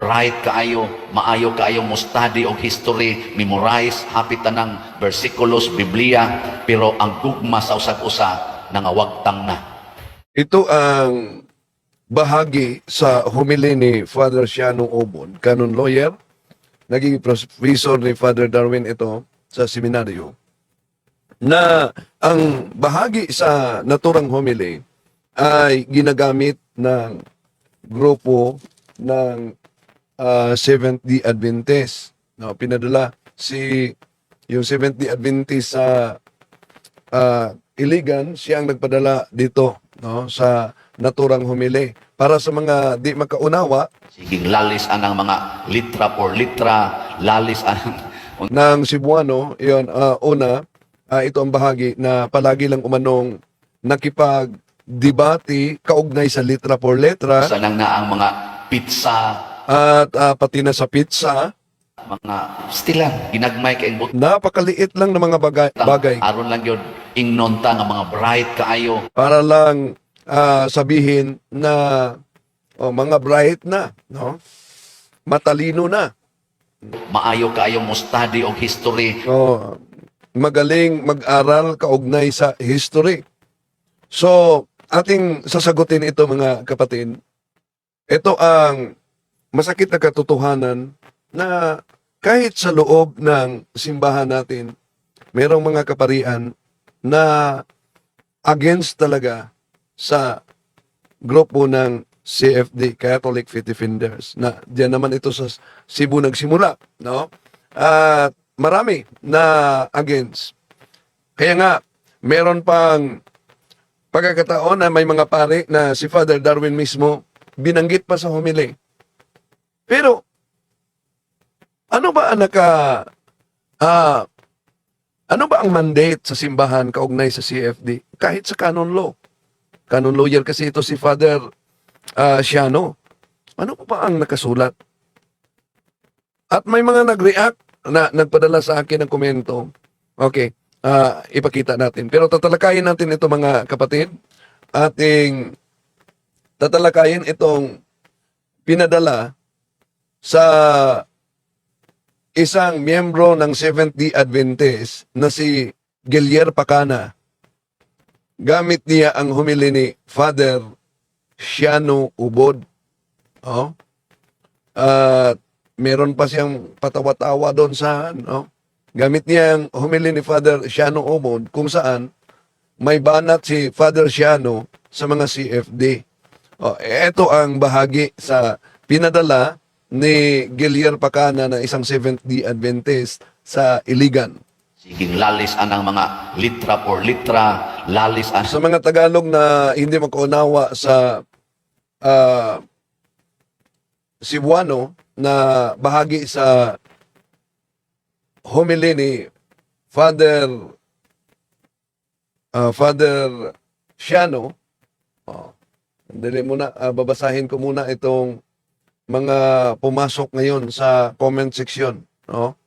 bright kaayo, maayo kaayo mo study og history, memorize hapit tanang bersikulos Biblia, pero ang gugma sa usag-usa nangawagtang na. Ito ang bahagi sa homily ni Father Shiano Obon, canon lawyer, naging professor ni Father Darwin ito sa seminaryo, na ang bahagi sa naturang homily ay ginagamit ng grupo ng Seventh-day Adventist. No, pinadala yung Seventh-day Adventist sa Iligan, siya ang nagpadala dito, no, sa naturang homily. Para sa mga di makaunawa Siging lalis anang mga litra por litra, lalis anang ng Cebuano, yon ito ang bahagi na palagi lang umanong nakipag-debate kaugnay sa litra por letra sanang na ang mga pizza, at pati na sa pizza. mga stilan, ginagmay kay but Napakaliit lang ng mga bagay aron lang yun ingnon ta nga mga bright kaayo, para lang sabihin na mga bright na, no? Matalino na, maayo kaayo mo study og history. magaling mag-aral kaugnay sa history. So, ating sasagutin ito mga kapatid. Ito ang masakit na katotohanan na kahit sa loob ng simbahan natin, merong mga kaparian na against talaga sa grupo ng CFD, Catholic Faith Defenders, na diyan naman ito sa Cebu nagsimula, no? At marami na against. Kaya nga, meron pang pagkakataon na may mga pare na si Father Darwin mismo binanggit pa sa homily. Pero, ano ba ang ano ba ang mandate sa simbahan kaugnay sa CFD? Kahit sa canon law. Canon lawyer kasi ito si Father Shiano. Ano pa ang nakasulat? At may mga nag-react na nagpadala sa akin ng komento. Okay, ipakita natin. Pero tatalakayin natin ito mga kapatid. Ating tatalakayin itong pinadala sa isang miyembro ng Seventh-day Adventist na si Gilier Pacana. Gamit niya ang homily ni Father Shiano Ubod. At meron pa siyang patawa-tawa doon sa gamit niya ang homily ni Father Shiano Ubod kung saan may banat si Father Shiano sa mga CFD. Ito ang bahagi sa pinadala ni Gilier Pacana na isang Seventh-day Adventist sa Iligan. Siging lalis anang mga litra por litra, lalis Sa mga Tagalog na hindi makaunawa sa Cebuano na bahagi sa homily ni Father Shiano. Dali muna, babasahin ko muna itong mga pumasok ngayon sa comment section, no?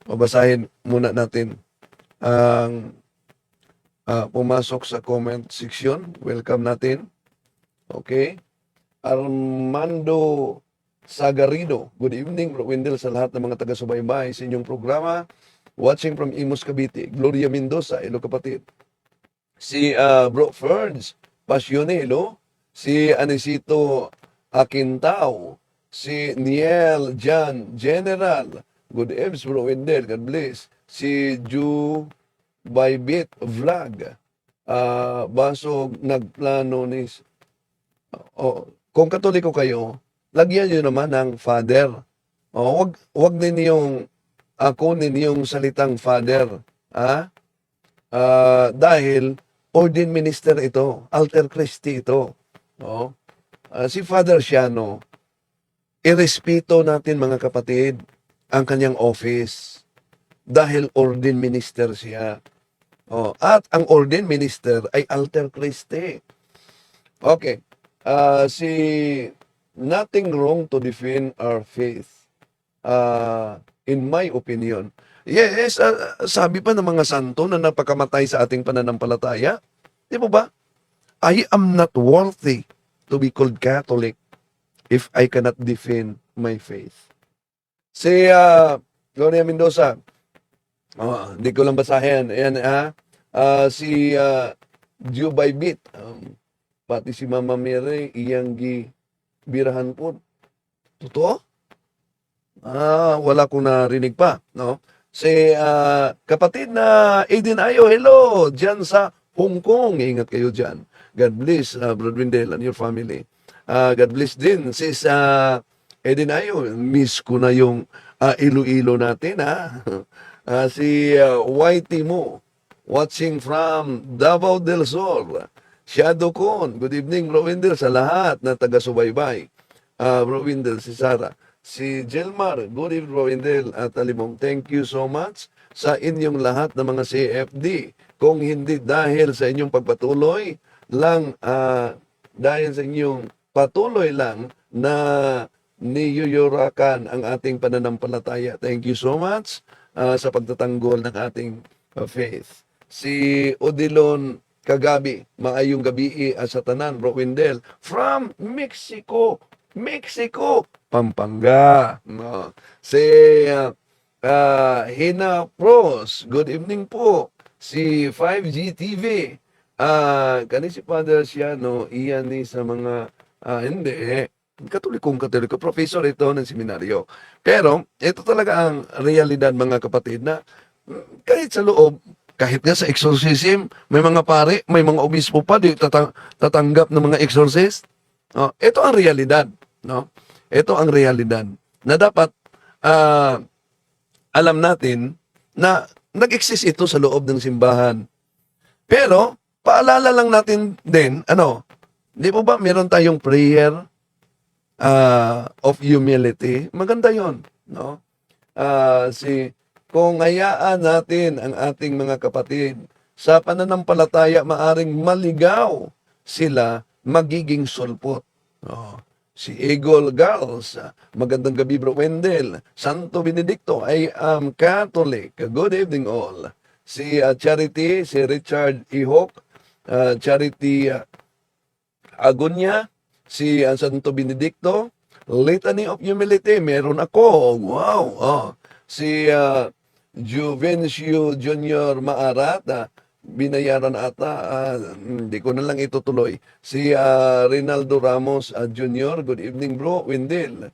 Babasahin muna natin ang pumasok sa comment section. Welcome natin. Okay. Armando Sagarido. Good evening, Bro Wendell, sa lahat ng mga taga-subaybay sa inyong programa. Watching from Imus, Cavite. Gloria Mendoza, hello kapatid. Si Bro Ferns Pasionelo. Si Anisito Aquintao. Si Niel Jan General. Good evening, Bro Wendell. God bless. Si Ju Bybit Vlog. Basog nagplano ni... kung Katoliko kayo, lagyan nyo naman ng Father. Wag din yung kunin yung salitang Father. Dahil ordained minister ito. Alter Christi ito. Si Father Shiano, irespeto natin mga kapatid ang kanyang office dahil ordained minister siya. At ang ordained minister ay Alter Christi. Okay. Nothing wrong to defend our faith. In my opinion. Yes, sabi pa ng mga santo na napakamatay sa ating pananampalataya. Di ba ba? I am not worthy to be called Catholic if I cannot defend my faith. Si Gloria Mendoza, hindi ko lang basahin. Ayan, si Jubay Bit, pati si Mama Mary, iyang birahan po. Totoo? Wala ko narinig pa, no? Si kapatid na Aiden Ayo, hello, dyan sa Hong Kong. Ingat kayo dyan. God bless, Brother Windel and your family. God bless din, sis Aiden Ayo. Miss ko na yung Iloilo natin, ha? Si Whitey Mo, watching from Davao del Sur. Shadow Con, good evening, Bro Windel, sa lahat na taga-subaybay. Bro Windel, si Sarah. Si Jelmar, good evening, Bro Windel at Alimong. Thank you so much sa inyong lahat ng mga CFD. Kung hindi dahil sa inyong pagpatuloy lang, dahil sa inyong patuloy lang na niyuyurakan ang ating pananampalataya. Thank you so much sa pagtatanggol ng ating faith. Si Odilon Kagabi, maayong gabi sa tanan, Bro Windel, from Mexico, Pampanga. No. Si Hina Pros, good evening po. Si 5G TV, kani si Father Siano, iyan ni sa mga, hindi, katoliko, professor ito ng seminaryo. Pero, ito talaga ang realidad, mga kapatid, na kahit sa loob, kahit nga sa exorcism, may mga pare, may mga obispo pa, di tatanggap ng mga exorcist. Ito ang realidad. No? Ito ang realidad na dapat alam natin na nag-exist ito sa loob ng simbahan. Pero, paalala lang natin din, di po ba meron tayong prayer of humility? Maganda yon, no? Kung hayaan natin ang ating mga kapatid sa pananampalataya, maaring maligaw sila, magiging sulpot. Si Eagle Girls, magandang gabi, Bro Wendell. Santo Benedicto, I am Catholic. Good evening all. Si Charity, si Richard Ihok, Charity Agonia, si Santo Benedicto, Litany of Humility, meron ako. Wow! Si Juvencio Junior Maarat, binayaran ata, hindi ko na lang itutuloy. Si Rinaldo Ramos Junior, good evening, Bro Windel,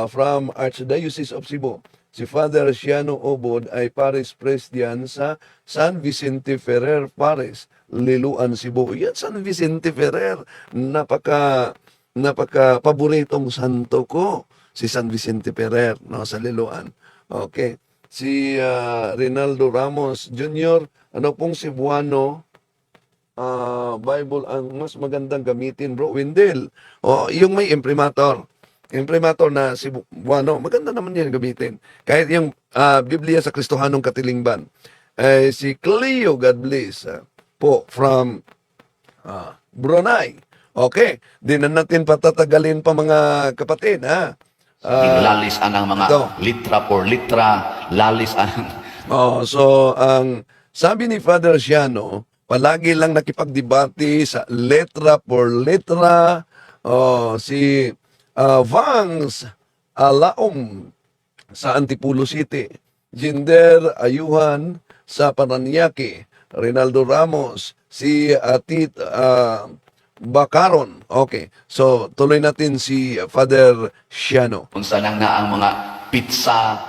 from Archdiocese of Cebu. Si Father Siano Obod ay Paris Presdian sa San Vicente Ferrer Paris, Liluan, Cebu. Yan, San Vicente Ferrer, napaka paboritong santo ko, si San Vicente Ferrer, no, sa Liluan. Okay. Si Rinaldo Ramos Jr., ano pong Cebuano Bible ang mas magandang gamitin, Bro Windel? Yung may imprimatur na Cebuano, maganda naman yan gamitin. Kahit yung Biblia sa Kristohanong Katilingban. Si Cleo, God bless, po, from Brunei. Okay, di na natin patatagalin pa, mga kapatid, ha? Lalis ang mga litra por litra, lalis ang... So, ang sabi ni Father Siano, palagi lang nakipagdebate sa letra por letra. Si Vangs Alaom sa Antipolo City, Jinder Ayuhan sa Paranaque, Rinaldo Ramos, si Atit Bakaron. Okay. So, tuloy natin si Father Siano. Kung saan lang na ang mga pizza.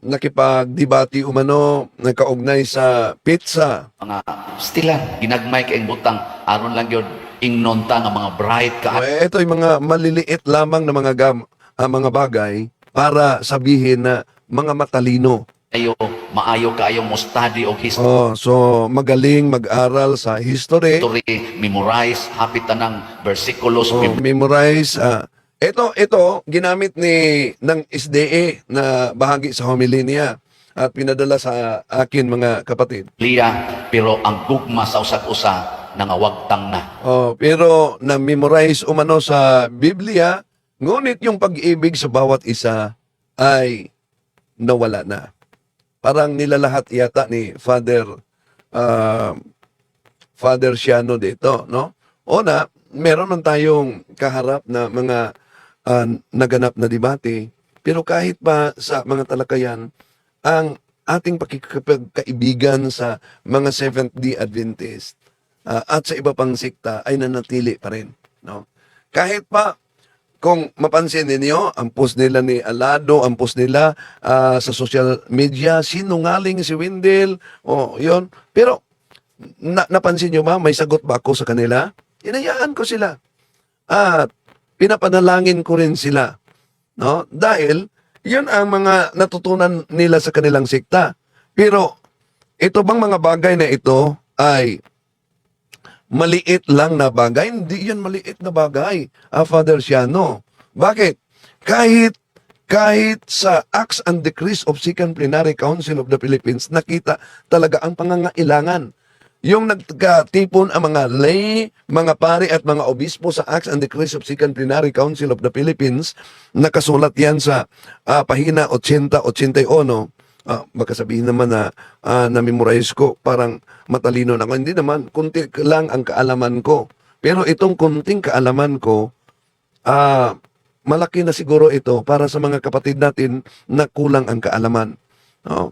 Nakipagdebate umano, nagkaugnay sa pizza. Mga stilan, ginagmay kayong butang. Aron lang yun, ingnonta nga mga bright ka. Ito yung mga maliliit lamang na mga bagay para sabihin na mga matalino. Maayo kayo mo study o history. So magaling mag-aral sa history. Memorize, hapitan ng versikulos. Memorize. Ito ginamit ng SDA na bahagi sa homily niya at pinadala sa akin, mga kapatid. Pero ang gugma sa usag-usa nangawagtang na. Pero na-memorize umano sa Biblia, ngunit yung pag-ibig sa bawat isa ay nawala na. Parang nilalahat yata ni Father Siano dito, no? Meron man tayong kaharap na mga naganap na debate. Pero kahit pa sa mga talakayan, ang ating pakikipagkaibigan sa mga Seventh-day Adventist at sa iba pang sikta ay nanatili pa rin. No? Kahit pa kung mapansin ninyo, ang post nila ni Alado, ang post nila sa social media, sinungaling si Windel, yun. Pero napansin nyo ba, may sagot ba ako sa kanila? Inayaan ko sila. At pinapanalangin ko rin sila. No? Dahil, yun ang mga natutunan nila sa kanilang sikta. Pero, ito bang mga bagay na ito ay maliit lang na bagay? Hindi yan maliit na bagay, Father Siano. Bakit? Kahit sa Acts and Decrees of Second Plenary Council of the Philippines, nakita talaga ang pangangailangan. Yung nagkatipon ang mga lay, mga pari at mga obispo sa Acts and Decrees of Second Plenary Council of the Philippines, nakasulat yan sa pahina 80-81. Baka sabihin naman na na-memorize ko, parang matalino na ako. Hindi naman, kunti lang ang kaalaman ko. Pero itong kunting kaalaman ko, malaki na siguro ito para sa mga kapatid natin na kulang ang kaalaman. No?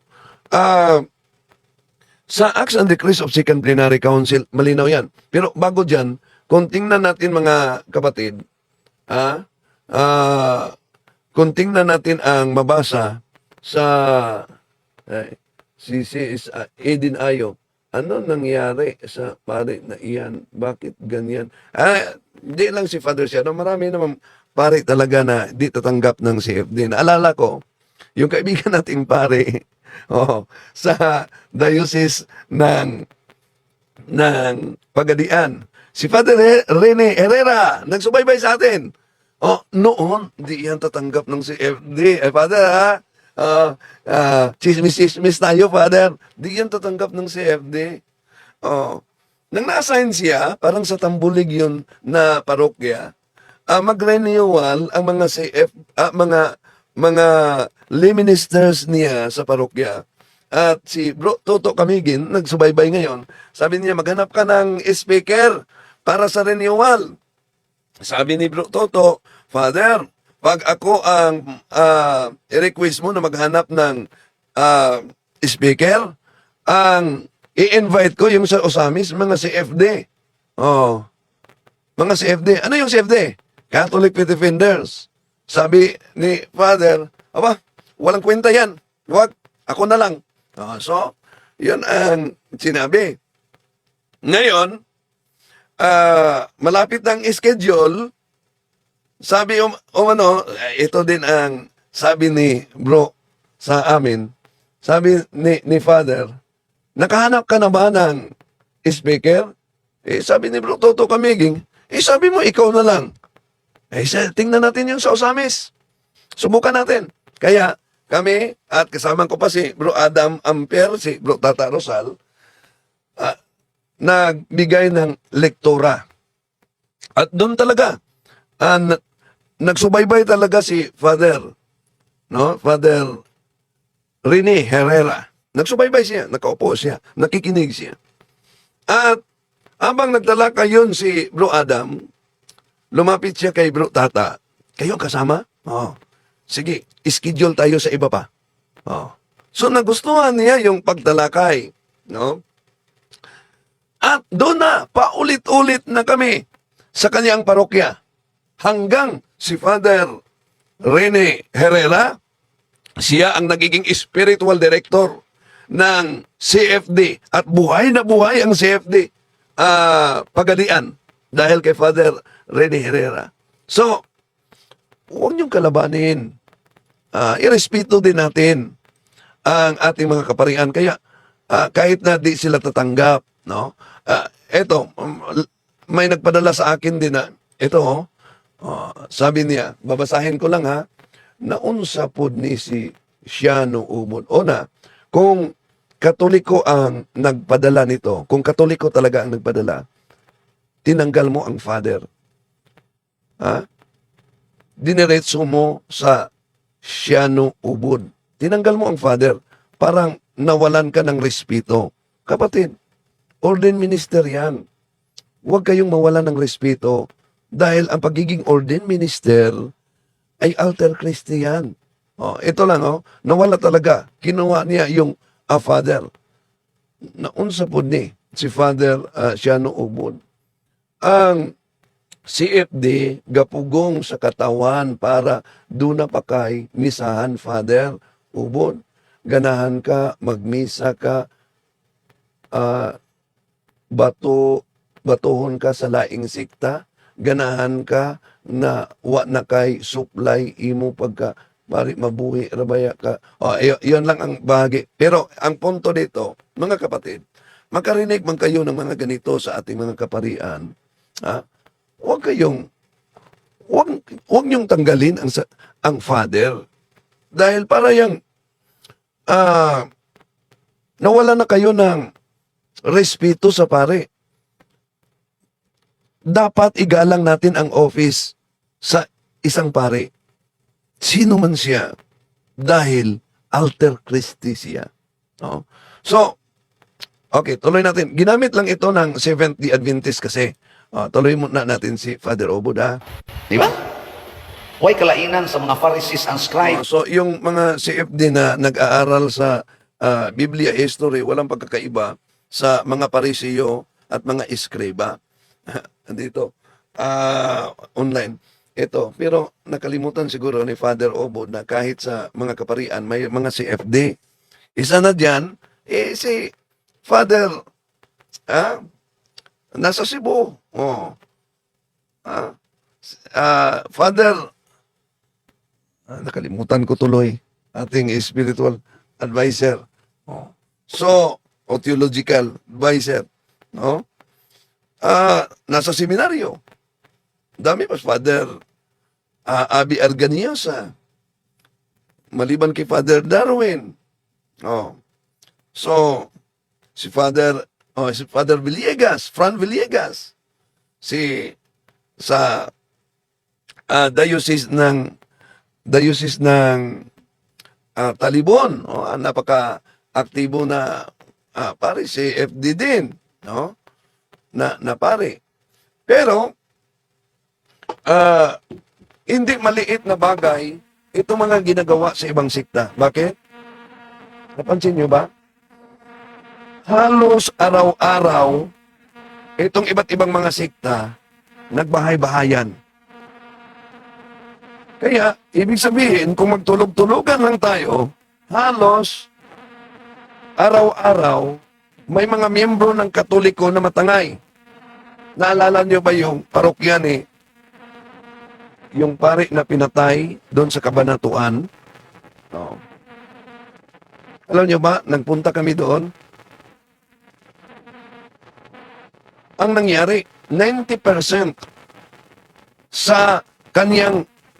Sa Acts and Decrees of Second Plenary Council, malinaw yan. Pero bago dyan, kung tingnan natin mga kapatid, kung tingnan natin ang mabasa sa si Edin Ayo, ano nangyari sa pare na iyan? Bakit ganyan? Hindi lang si Father Siano, marami naman pare talaga na di tatanggap ng CFD. Naalala ko, yung kaibigan nating pare, sa diocese ng Pagadian, si Father Rene Herrera, nagsubaybay sa atin. Noon, di yan tatanggap ng CFD. Father, chismis tayo, Father. Di yan tatanggap ng CFD. Nang na-assign siya, parang sa Tambulig yun na parokya, mag-renewal ang mga mga lay ministers niya sa parokya. At si Bro Toto Camigin, nagsubaybay ngayon, sabi niya, maghanap ka ng speaker para sa renewal. Sabi ni Bro Toto, Father, pag ako ang i-request mo na maghanap ng speaker, ang i-invite ko yung sa Osamis, mga CFD. Mga CFD. Ano yung CFD? Catholic Faith Defenders. Sabi ni Father, walang kwenta yan. Wag, ako na lang. So, yun ang sinabi. Ngayon, malapit ang schedule. Sabi ito din ang sabi ni Bro sa amin. Sabi ni Father, nakahanap ka na ba ng speaker? Sabi ni Bro Toto Camiging, sabi mo ikaw na lang. Tingnan natin yung sa Osamis. Subukan natin. Kaya kami, at kasama ko pa si Bro Adam Amper, si Bro Tata Rosal, nagbigay ng lektura. At doon talaga, nagsubaybay talaga si Father Rene Herrera. Nagsubaybay siya, nakaupo siya, nakikinig siya. At habang nagtalakay yun si Bro Adam, lumapit siya kay Bro Tata. Kayo kasama? Sige, schedule tayo sa iba pa. So nagustuhan niya yung pagtalakay. No? At doon na, paulit-ulit na kami sa kanyang parokya. Hanggang si Father Rene Herrera, siya ang nagiging spiritual director ng CFD. At buhay na buhay ang CFD Pagadian dahil kay Father Rene Herrera. So, huwag niyong kalabanin. Irespeto din natin ang ating mga kaparian. Kaya, kahit na di sila tatanggap, no? Eto, may nagpadala sa akin din na, sabi niya, babasahin ko lang ha, naunsa pod ni si Siano Umod. Kung Katoliko ang nagpadala nito, kung Katoliko talaga ang nagpadala, tinanggal mo ang Father. Diniretso mo sa Siano Ubod. Tinanggal mo ang Father. Parang nawalan ka ng respeto. Kapatid, ordained minister yan. Huwag kayong mawalan ng respeto dahil ang pagiging ordained minister ay alter Christian. Oh, ito lang, nawala talaga. Kinuha niya yung father. Naunsa po ni si Father Siano Ubod. Ang CFD gapugong sa katawan para doon na pakay misahan Father Ubod. Ganahan ka, magmisa ka, ah, batuhon ka sa laing sikta, ganahan ka na wa na kay supply imo pagka pari mabuhi rabaya ka. Yun lang ang bahagi. Pero ang punto dito, mga kapatid, makarinig man kayo ng mga ganito sa ating mga kaparian, ha? Huwag kayong huwag niyong tanggalin ang father dahil para yang ah, nawala na kayo ng respeto sa pare. Dapat igalang natin ang office sa isang pare. Sino man siya. Dahil alter Christi siya. No? So, okay, tuloy natin. Ginamit lang ito ng Seventh-day Adventist kasi. Tuloy muna natin si Father Obod, ha? Di ba? Huwag kalainan sa mga Pharisees and scribes. So, yung mga CFD na nag-aaral sa Biblia history, walang pagkakaiba sa mga parisiyo at mga iskriba. Andito, online. Ito, pero nakalimutan siguro ni Father Obod na kahit sa mga kaparian, may mga CFD. Isa na dyan, si Father, nasa Cebu. Father, nakalimutan ko tuloy, ating spiritual advisor. So, o theological advisor. No? Nasa seminaryo. Dami pa, Father Abi Arganiosa. Maliban kay Father Darwin. So, si Father Villegas, Fran Villegas. Sa diocese ng Talibon. Napaka-aktibo na pare, si FD din. No? Na pare. Pero, hindi maliit na bagay itong mga ginagawa sa ibang sikta. Bakit? Napansin nyo ba? Halos araw-araw, itong iba't ibang mga sikta, nagbahay-bahayan. Kaya, ibig sabihin, kung magtulog-tulugan lang tayo, halos araw-araw, may mga miyembro ng Katoliko na matangay. Naalala nyo ba yung parokya ni yung pare na pinatay doon sa Kabanatuan? No. Alam nyo ba, nagpunta kami doon. Ang nangyari, 90% sa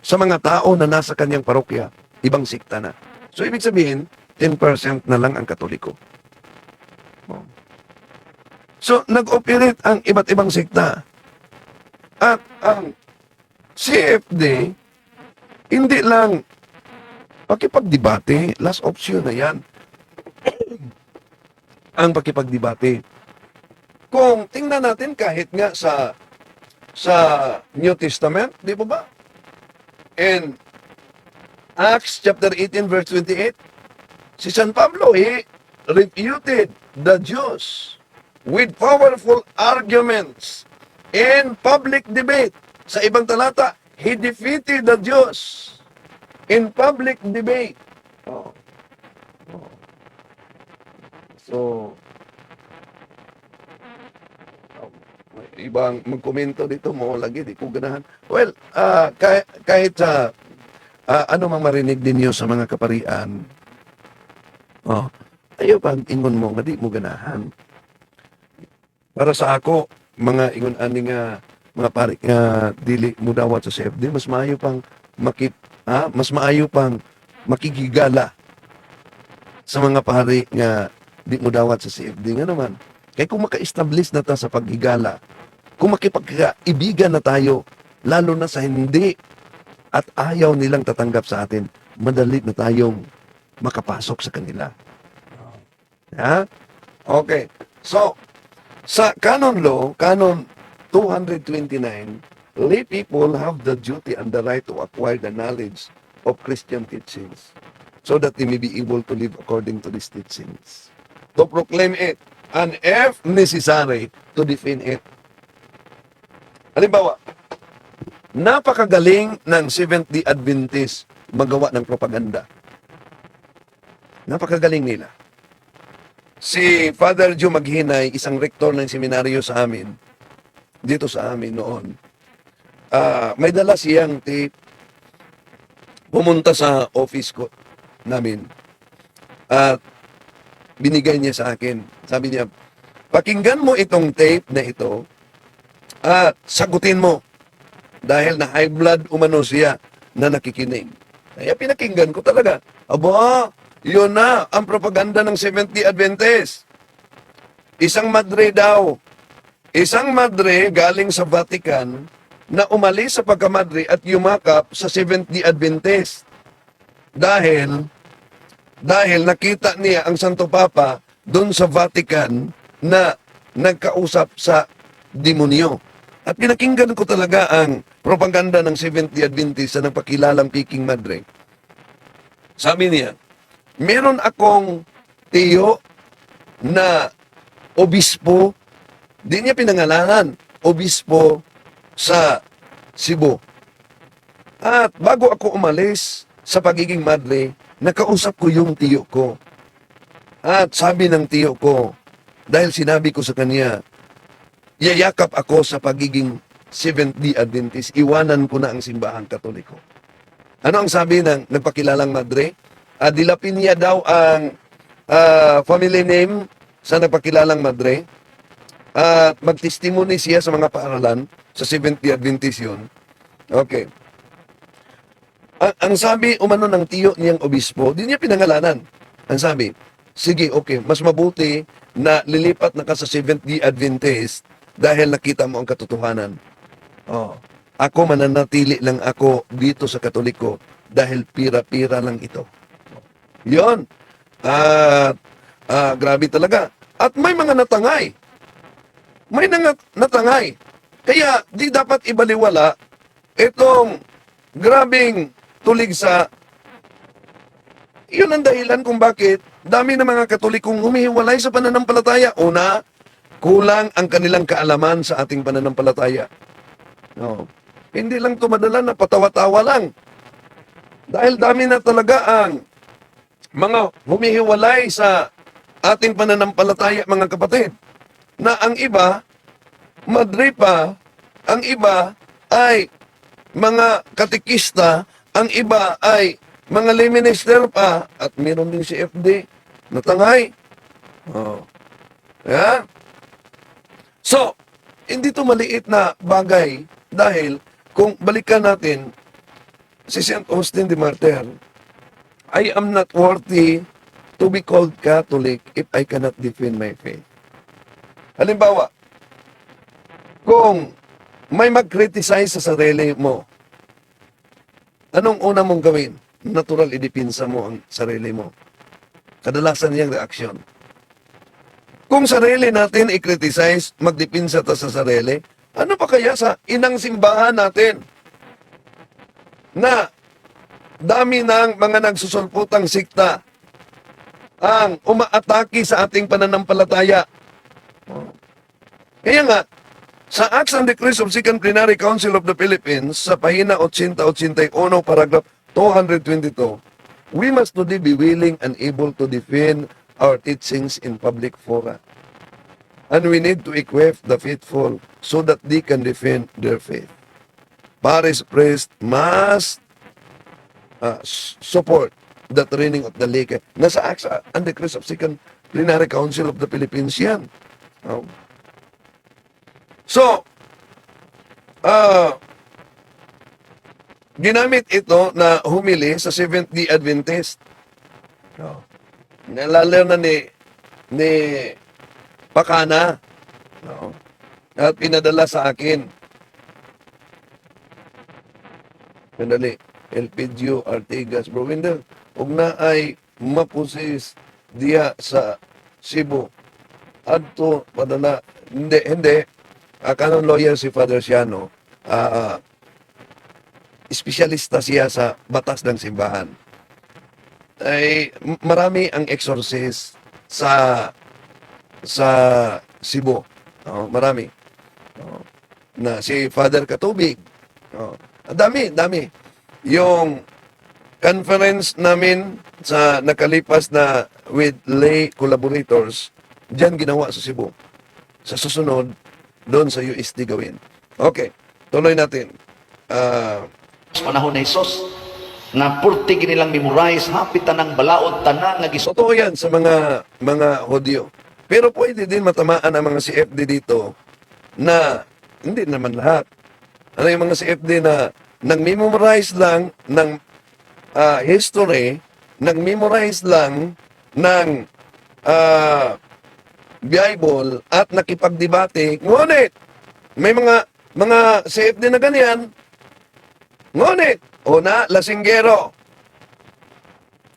mga tao na nasa kanyang parokya, ibang sikta na. So, ibig sabihin, 10% na lang ang Katoliko. No. So, nag-operate ang iba't ibang sikta. At ang CFD, hindi lang pakipagdebate, last option na yan. Ang pakipagdebate. Kung tingnan natin kahit nga sa New Testament, di ba ba? In Acts chapter 18 verse 28, si San Pablo, he refuted the Jews with powerful arguments in public debate. Sa ibang talata, he defeated the Jews in public debate. So, ibang magkomento dito mo lagi, di ko ganahan. Well, kahit sa ano mang marinig ninyo sa mga kaparian, ayaw pag ingon mo, nga di mo ganahan. Para sa ako, mga ingon ani nga mga pari nga dili mo dawat sa CFD, mas maayo pang makikigala sa mga pari nga di mo dawat sa CFD nga naman. Kaya kung maka-establish na ta sa paghigala, kung makipagkaibigan na tayo, lalo na sa hindi at ayaw nilang tatanggap sa atin, madali na tayong makapasok sa kanila. Ha? Okay. So, sa canon law, canon 229, lay people have the duty and the right to acquire the knowledge of Christian teachings so that they may be able to live according to these teachings, to proclaim it, and if necessary, to defend it. Halimbawa, napakagaling ng Seventh-day Adventist magawa ng propaganda. Napakagaling nila. Si Father Joe Maghinay, isang rektor ng seminaryo sa amin, dito sa amin noon, may dala siyang tape, pumunta sa office ko namin, at binigay niya sa akin. Sabi niya, pakinggan mo itong tape na ito, at sagutin mo, dahil na high blood umano siya na nakikinig. Kaya pinakinggan ko talaga. Aba, yun na ang propaganda ng Seventh-day Adventist. Isang madre daw. Isang madre galing sa Vatican na umalis sa pagkamadre at yumakap sa Seventh-day Adventist. Dahil nakita niya ang Santo Papa doon sa Vatican na nagkausap sa demonyo. At pinakinggan ko talaga ang propaganda ng Seventh-day Adventist sa nagpakilalang Peking Madre. Sabi niya, meron akong tiyo na obispo, di niya pinangalanan, obispo sa Cebu. At bago ako umalis sa pagiging madre, nakausap ko yung tiyo ko. At sabi ng tiyo ko, dahil sinabi ko sa kanya, yayakap ako sa pagiging Seventh-day Adventist, iwanan ko na ang simbahang Katoliko. Ano ang sabi ng nagpakilalang madre? Dilapin niya daw ang family name sa nagpakilalang madre at magtestimony siya sa mga paaralan sa Seventh-day Adventist yun. Okay. Ang sabi umano ng tiyo niyang obispo, di niya pinangalanan. Ang sabi, sige, okay, mas mabuti na lilipat na ka sa Seventh-day Adventist dahil nakita mo ang katotohanan. Oh, ako mananatili lang ako dito sa Katoliko dahil pira-pira lang ito. Yon. Grabe talaga. At may mga natangay. May natangay. Kaya di dapat ibaliwala itong grabing tulig sa... Yun ang dahilan kung bakit dami ng mga Katolikong humihiwalay sa pananampalataya. Una, kulang ang kanilang kaalaman sa ating pananampalataya. No. Hindi lang tumadala na patawa-tawa lang. Dahil dami na talaga ang mga humihiwalay sa ating pananampalataya, mga kapatid. Na ang iba, madre pa, ang iba ay mga katikista, ang iba ay mga lay minister pa, at meron din si FD, natangay. Oh. Yeah? So, hindi to maliit na bagay dahil kung balikan natin si St. Austin de Martyr, I am not worthy to be called Catholic if I cannot defend my faith. Halimbawa, kung may mag-criticize sa sarili mo, anong una mong gawin? Natural, idipinsa mo ang sarili mo. Kadalasan niyang reaksyon. Kung sarili natin i-criticize, magdipinsa ta sa sarili, ano pa kaya sa inang simbahan natin na dami ng mga nagsusulputang sikta ang umaatake sa ating pananampalataya? Kaya nga, sa Acts and Decrees of Second Plenary Council of the Philippines, sa pahina 80-81, paragraph 222, we must today be willing and able to defend our teachings in public fora. And we need to equip the faithful so that they can defend their faith. Parish priest must support the training of the laity. Nasa Acts and Decrees of Second Plenary Council of the Philippines yan. So, ginamit ito na humili sa Seventh-day Adventist. Nalala na ni Pakana. At pinadala sa akin. Pinadali. Elpidio Artigas. Bro Wendell, huwag na ay mapusis diya sa Cebu. Adto, padala. Hindi. Kanang lawyer si Father Siano. ah, espesyalista siya sa batas ng simbahan. Ay marami ang exorcist sa Cebu. Oh, marami. Oh, na si Father Katubig. Oh, dami. Yung conference namin sa nakalipas na with lay collaborators, diyan ginawa sa Cebu. Sa susunod, doon sa USD gawin. Okay, tuloy natin. Ah, Sa panahon ni Jesus, nga purti nilang memorize, hapit tanang balaod, tanan, nga totoo yan sa mga Hodyo. Pero pwede din matamaan ang mga CFD dito na hindi naman lahat. Ano yung mga CFD na nag-memorize lang ng history, nag-memorize lang ng Bible at nakipagdebate. Ngunit, may mga CFD na ganyan. Ngunit, una, lasinggero.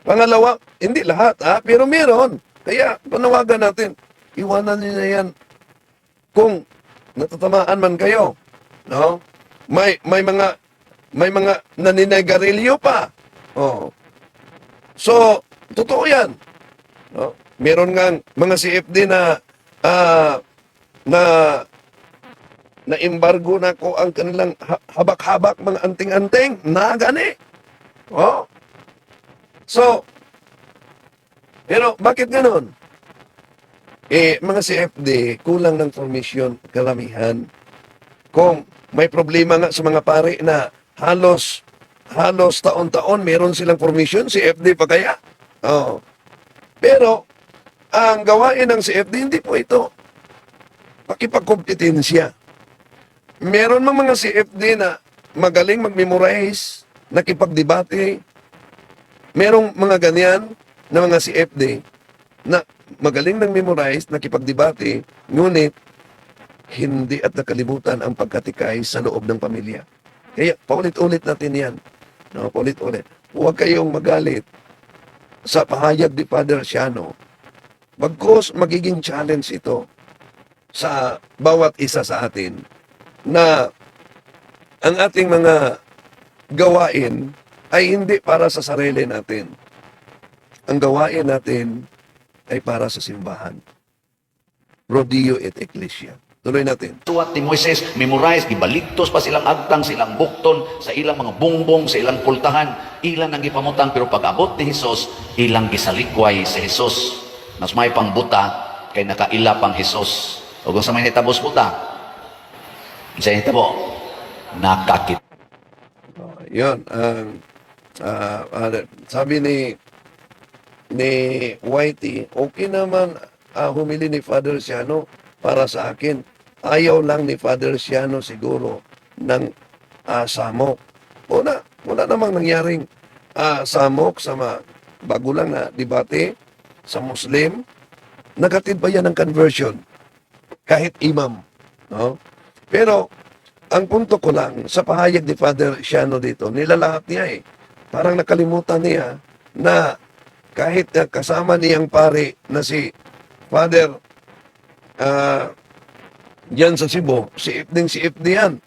Pangalawa, hindi lahat, pero meron. Kaya, panawagan natin, iwanan niyo na yan. Kung natatamaan man kayo, no? May mga naninigarilyo pa. Oh. So, totoo yan. No? Meron ngang mga CFD na na-embargo na ko ang kanilang habak-habak, mga anting-anting, na gani. Oh. So, pero bakit ganun? Mga CFD, kulang ng formation, karamihan. Kung may problema nga sa mga pare na halos taon-taon meron silang formation, CFD pa kaya? Oh. Pero, ang gawain ng CFD, hindi po ito pakipagkompetensya. Meron mga CFD na magaling mag-memorize, nakipagdebate. Merong mga ganyan na mga CFD na magaling nang memorize, nakipagdebate, ngunit hindi at nakalimutan ang pagkatikay sa loob ng pamilya. Kaya paulit-ulit natin yan. No, paulit-ulit. Huwag kayong magalit sa pahayag ni Father Siano. Bagkus magiging challenge ito sa bawat isa sa atin na ang ating mga gawain ay hindi para sa sarili natin. Ang gawain natin ay para sa simbahan. Rodeo et Ecclesia. Tuloy natin. suwat ni Moises, memorize, gibaligtos pa silang agtang, silang bukton, sa ilang mga bungbong, sa ilang pultahan, ilang ang gipamutang, pero pag-abot ni Jesus, ilang gisalikway sa Jesus. Mas may pangbuta, kay nakaila pang Jesus. O kung sa may nitabos buta, sa nitabo, nakakit. Yun. Sabi ni Whitey, okay naman humili ni Father Siano para sa akin. Ayaw lang ni Father Siano siguro ng samok. Wala namang nangyaring samok sa bago lang na debate sa Muslim. Nagatid pa yan ng conversion kahit imam. No? Pero ang punto ko lang sa pahayag ni Father Siano dito, nilalahat niya Parang nakalimutan niya na kahit kasama niyang pare na si Father diyan sa Cebu, si Ifding yan.